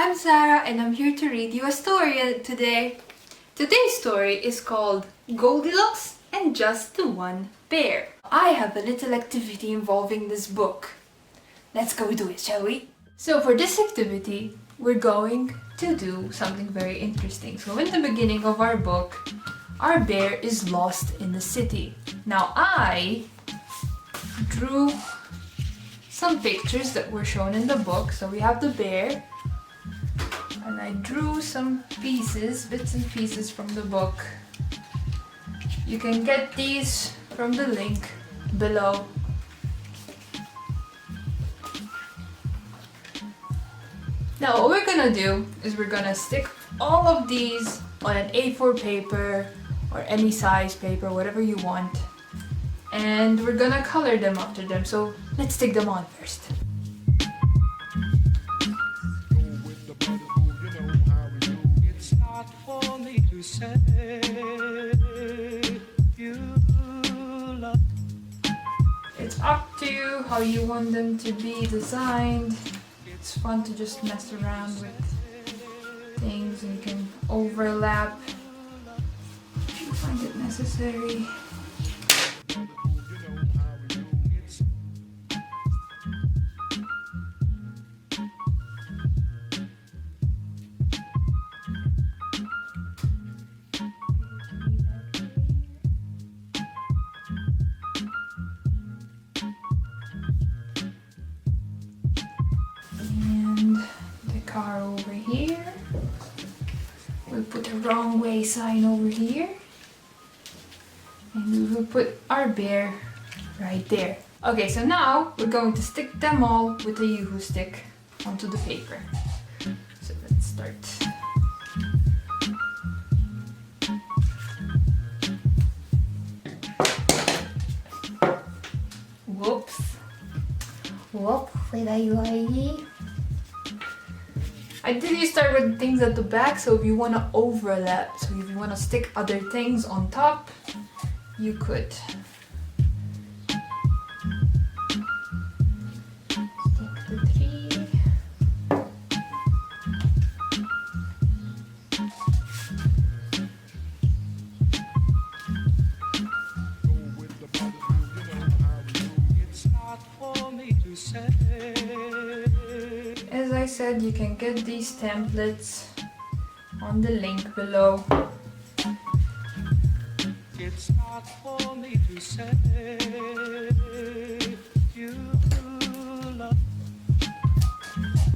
I'm Sarah and I'm here to read you a story today. Today's story is called Goldilocks and Just the One Bear. I have a little activity involving this book. Let's go do it, shall we? So for this activity, we're going to do something very interesting. So in the beginning of our book, our bear is lost in the city. Now I drew some pictures that were shown in the book. So we have the bear, and I drew some pieces, bits and pieces from the book. You can get these from the link below. Now what we're gonna do is we're gonna stick all of these on an A4 paper or any size paper, whatever you want. And we're gonna color them after them. So let's stick them on first. It's not for me to say you love. It's up to you how you want them to be designed. It's fun to just mess around with things, and you can overlap if you find it necessary. Car over here. We'll put a wrong way sign over here. And we will put our bear right there. Okay, so now we're going to stick them all with the Yoo-hoo stick onto the paper. So let's start. Whoops. Whoop, I did start with things at the back, so if you want to overlap, so if you want to stick other things on top, you could. Stick the tree. It's not for me to say. As I said, you can get these templates on the link below. It's not for me to say you love.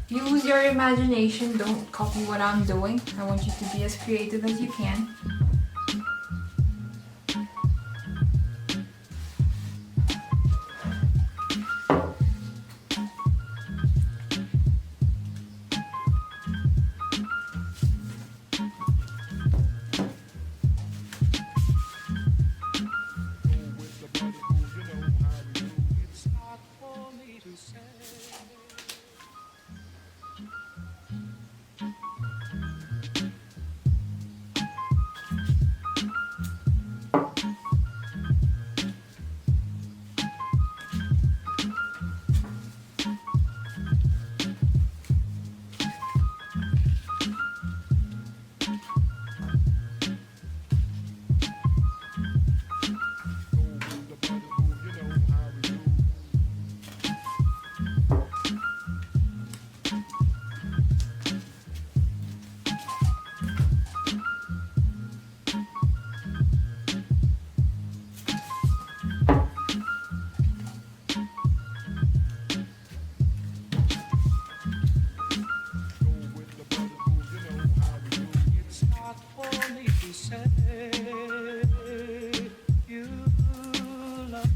Use your imagination, don't copy what I'm doing. I want you to be as creative as you can. It's not for me to say. It's not for me to say you love.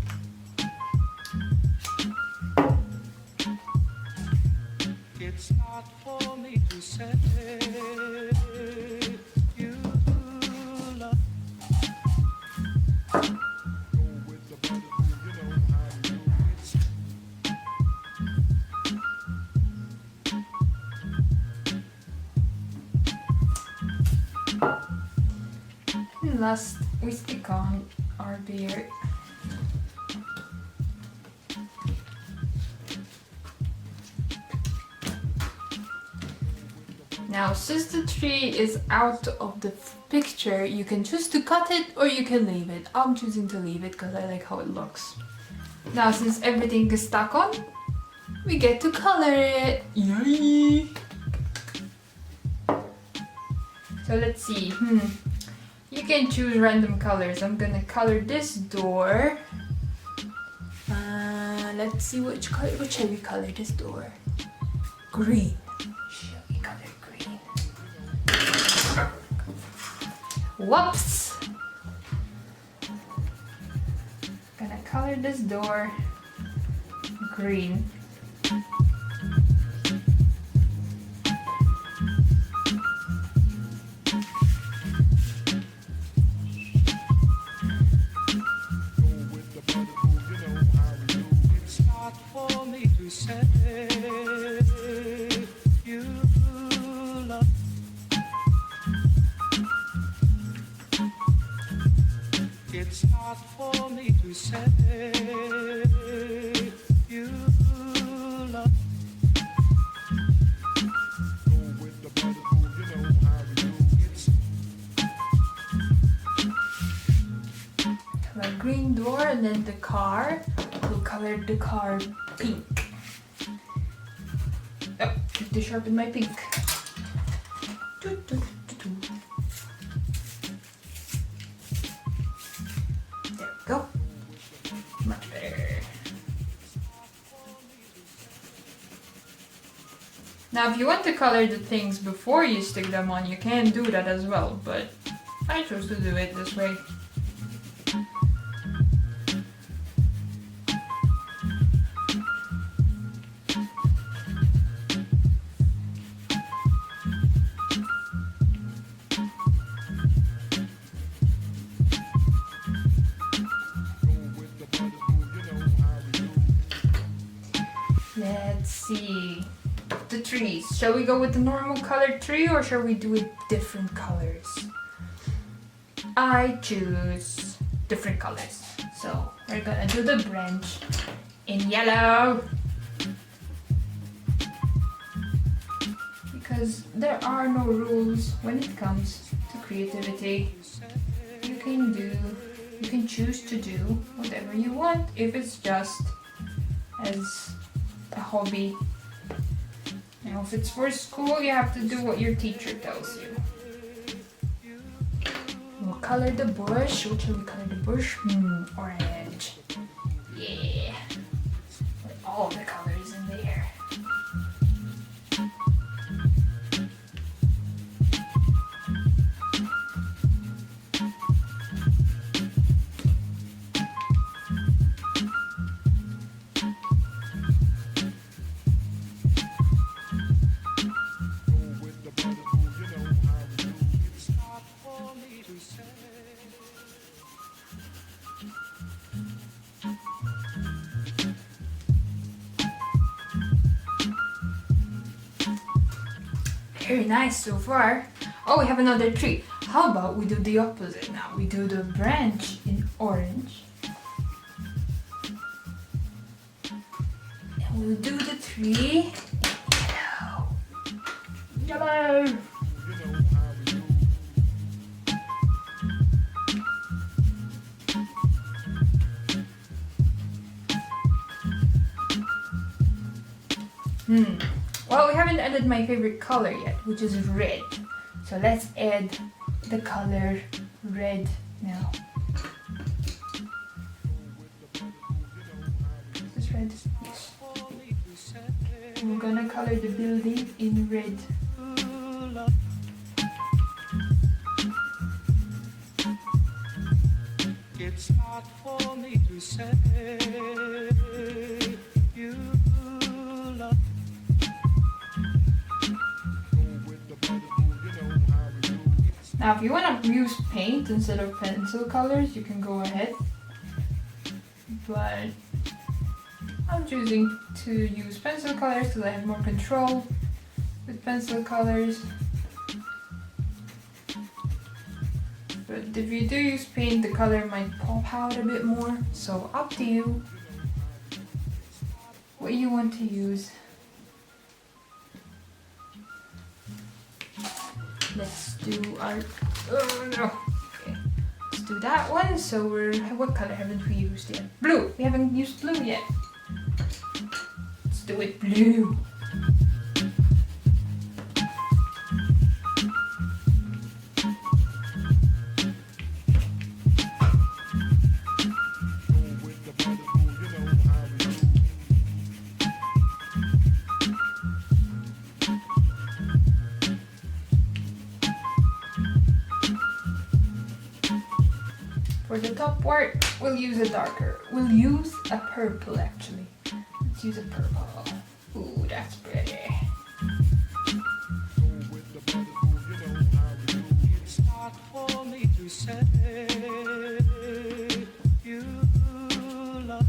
It's not for me to say you love. And last, we stick on our beard. Now, since the tree is out of the picture, you can choose to cut it or you can leave it. I'm choosing to leave it because I like how it looks. Now, since everything is stuck on, we get to color it. Yay! So let's see. You can choose random colors. I'm gonna color this door. Let's see which color. What shall we color this door? Green. Shall we color green? Whoops! Gonna color this door green. It's not for me to say you love. Go with the brother who you know how we do. It's Color green door, and then the car. We'll color the car pink. Oh, I have to sharpen my pink. There we go. Much better. Now, if you want to color the things before you stick them on, you can do that as well, but I chose to do it this way. Let's see. The trees. Shall we go with the normal colored tree or shall we do it different colors? I choose different colors. So we're gonna do the branch in yellow. Because there are no rules when it comes to creativity. You can choose to do whatever you want if it's just as a hobby. Now, if it's for school, you have to do what your teacher tells you. We'll color the bush. What shall we color the bush? Orange. Yeah. Put all the colors in there. Very nice so far. Oh, we have another tree. How about we do the opposite now? We do the branch in orange. And we'll do the tree in yellow. Yellow! Well, we haven't added my favorite color yet, which is red. So let's add the color red now. Is this red? Yes. And we're gonna color the building in red. It's not for me to say you love. Now, if you want to use paint instead of pencil colors, you can go ahead. But I'm choosing to use pencil colors because I have more control with pencil colors. But if you do use paint, the color might pop out a bit more. So up to you what you want to use. let's do our, oh no. Okay, let's do that one. So what color haven't we used yet? Blue, we haven't used blue yet. Let's do it blue. For the top part, we'll use a purple actually. Let's use a purple. Ooh, that's pretty. It's hard for me to say you love.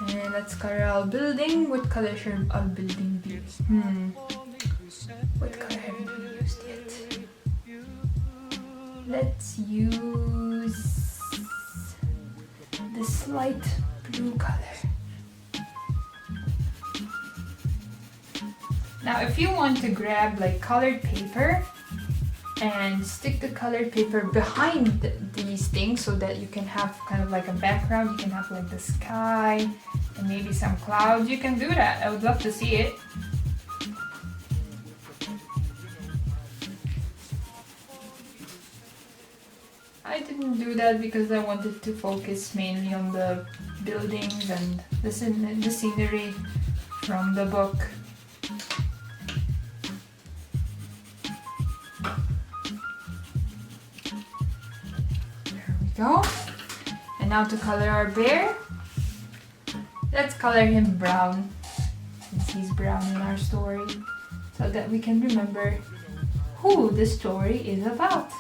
And let's color our building. What color should our building be? What color haven't we used yet? Let's use this light blue color. Now if you want to grab like colored paper and stick the colored paper behind these things so that you can have kind of like a background, you can have like the sky and maybe some clouds, you can do that. I would love to see it. I didn't do that because I wanted to focus mainly on the buildings and the scenery from the book. There we go. And now to color our bear, let's color him brown, since he's brown in our story, so that we can remember who the story is about.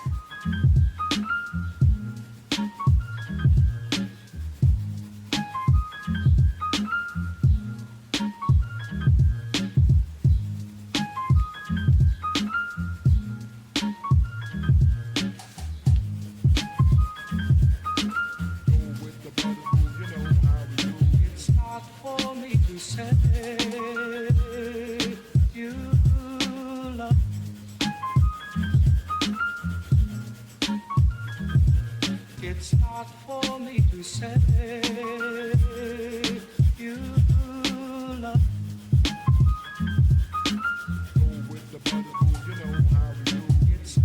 It's hard for me to say you love. Go with the butterfly, you know how we do. It's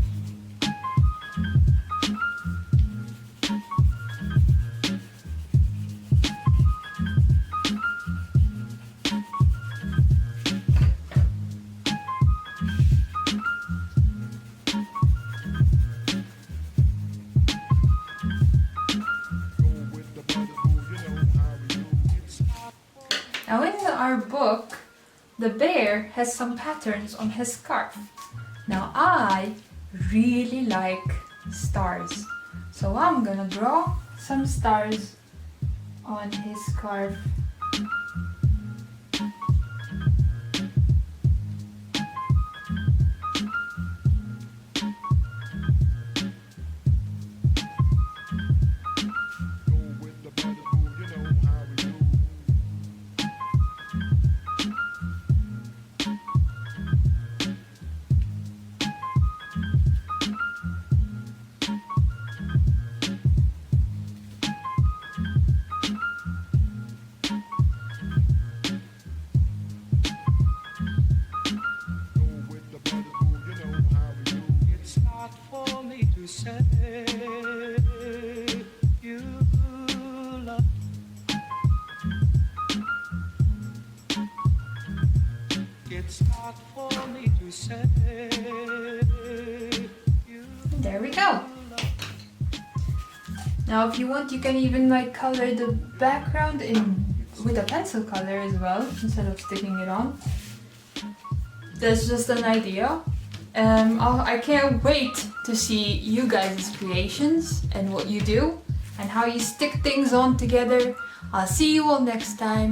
Now in our book, the bear has some patterns on his scarf. Now I really like stars, so I'm gonna draw some stars on his scarf. say you love. It's hard for me to say you. There we go. Now if you want, you can even like color the background in with a pencil color as well, instead of sticking it on. That's just an idea. I can't wait to see you guys' creations and what you do and how you stick things on together. I'll see you all next time.